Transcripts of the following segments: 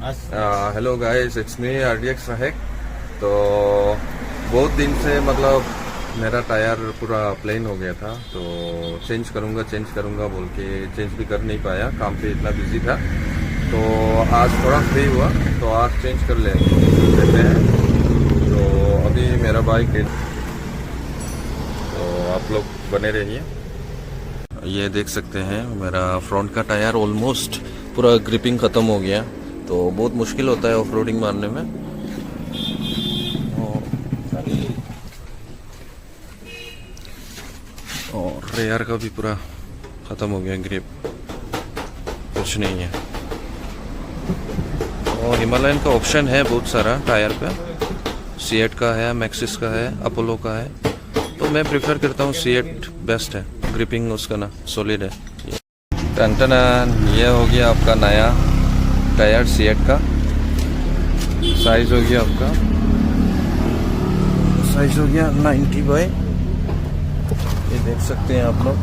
Hello guys, it's me RDX राहेक। तो बहुत दिन से मतलब मेरा टायर पूरा प्लेन हो गया था, तो चेंज करूँगा बोल के चेंज भी कर नहीं पाया, काम पे इतना बिजी था। तो आज थोड़ा फ्री हुआ तो आज चेंज कर लेते हैं। तो अभी मेरा बाइक है, तो आप लोग बने रहिए। ये देख सकते हैं मेरा फ्रंट का टायर ऑलमोस्ट पूरा ग्रिपिंग ख़त्म हो गया, तो बहुत मुश्किल होता है ऑफ रोडिंग मारने में। और रेयर का भी पूरा ख़त्म हो गया ग्रिप, कुछ नहीं है। और हिमालयन का ऑप्शन है बहुत सारा टायर पे, सीएट का है, मैक्सिस का है, अपोलो का है। तो मैं प्रेफर करता हूँ सीएट बेस्ट है, ग्रिपिंग उसका ना सॉलिड है। टन ये हो गया आपका नया टायर सीएट का। साइज हो गया आपका, साइज हो गया 90 बाई, ये देख सकते हैं आप लोग,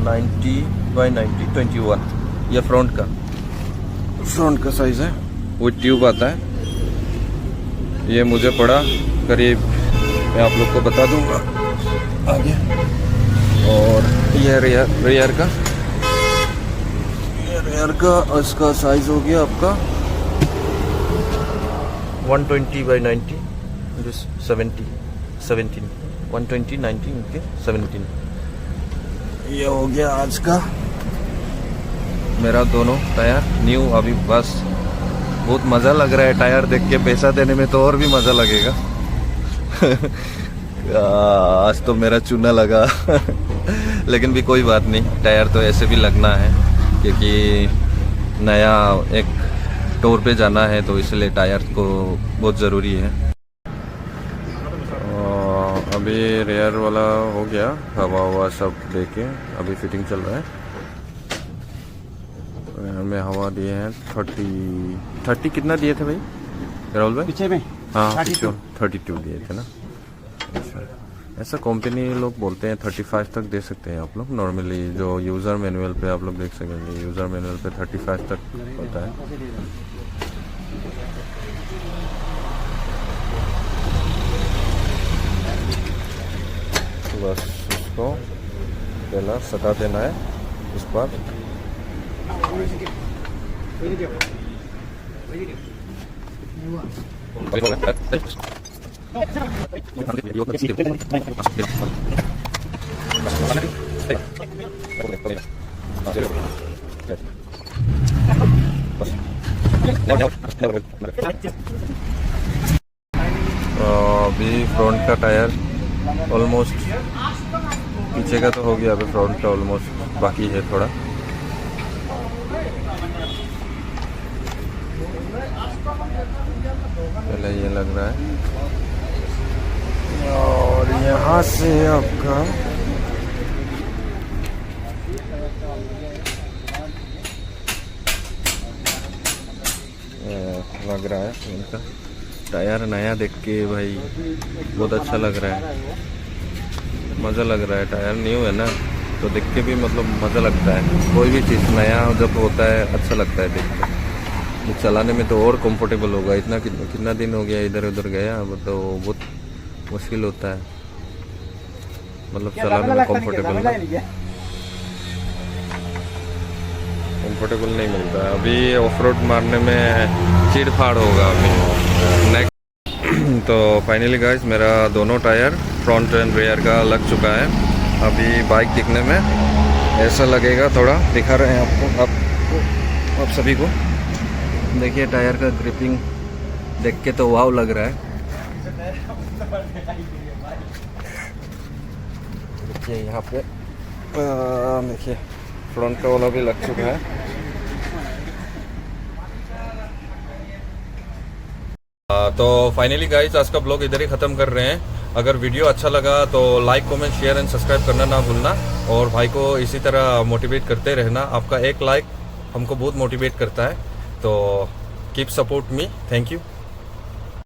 90 बाई 90 21। ये फ्रंट का साइज है, विद ट्यूब आता है। ये मुझे पड़ा करीब, मैं आप लोग को बता दूंगा आगे। और ये रेयर का इसका साइज हो गया आपका 120 बाई 90 17 120 19 के 17। ये हो गया आज का मेरा दोनों टायर न्यू। अभी बस बहुत मज़ा लग रहा है टायर देख के, पैसा देने में तो और भी मज़ा लगेगा। आज तो मेरा चूना लगा लेकिन भी कोई बात नहीं, टायर तो ऐसे भी लगना है क्योंकि नया एक टूर पे जाना है, तो इसलिए टायर को बहुत ज़रूरी है। अभी रेयर वाला हो गया, हवा सब देके अभी फिटिंग चल रहा है। में हवा दिए हैं 30 कितना दिए थे भाई राहुल भाई? पीछे में हाँ 32 दिए थे ना। अच्छा, ऐसा कंपनी लोग बोलते हैं 35 तक दे सकते हैं आप लोग। नॉर्मली जो यूज़र मैनुअल पे आप लोग देख सकेंगे, यूज़र मैनुअल पे 35 तक होता है। बस उसको पहला सटा देना है इस पर। अभी फ्रंट का टायर ऑलमोस्ट, पीछे का तो हो गया, अभी फ्रंट का ऑलमोस्ट बाकी है थोड़ा। पहले ये लग रहा है, और यहाँ से आपका लग रहा है इनका टायर नया देख के भाई बहुत अच्छा लग रहा है, मज़ा लग रहा है। टायर न्यू है ना, तो देख के भी मतलब मज़ा लगता है। कोई भी चीज़ नया जब होता है अच्छा लगता है देख के। चलाने में तो और कंफर्टेबल होगा। इतना कितना दिन हो गया इधर उधर गया, अब तो बहुत मुश्किल होता है मतलब चलाने में कंफर्टेबल नहीं मिलता है। अभी ऑफ रोड मारने में चिड़ फाड़ होगा अभी नेक्स्ट। तो फाइनली गाइस मेरा दोनों टायर फ्रंट एंड रेयर का लग चुका है। अभी बाइक दिखने में ऐसा लगेगा, थोड़ा दिखा रहे हैं आपको, आप सभी को देखिए टायर का ग्रिपिंग देख के तो वाव लग रहा है। देखिए यहाँ पे देखिए फ्रंट का वाला भी लग चुका है। तो फाइनली गाइस आज का ब्लॉग इधर ही ख़त्म कर रहे हैं। अगर वीडियो अच्छा लगा तो like comment share and subscribe करना ना भूलना, और भाई को इसी तरह मोटिवेट करते रहना। आपका एक लाइक हमको बहुत मोटिवेट करता है, तो keep support me. Thank you.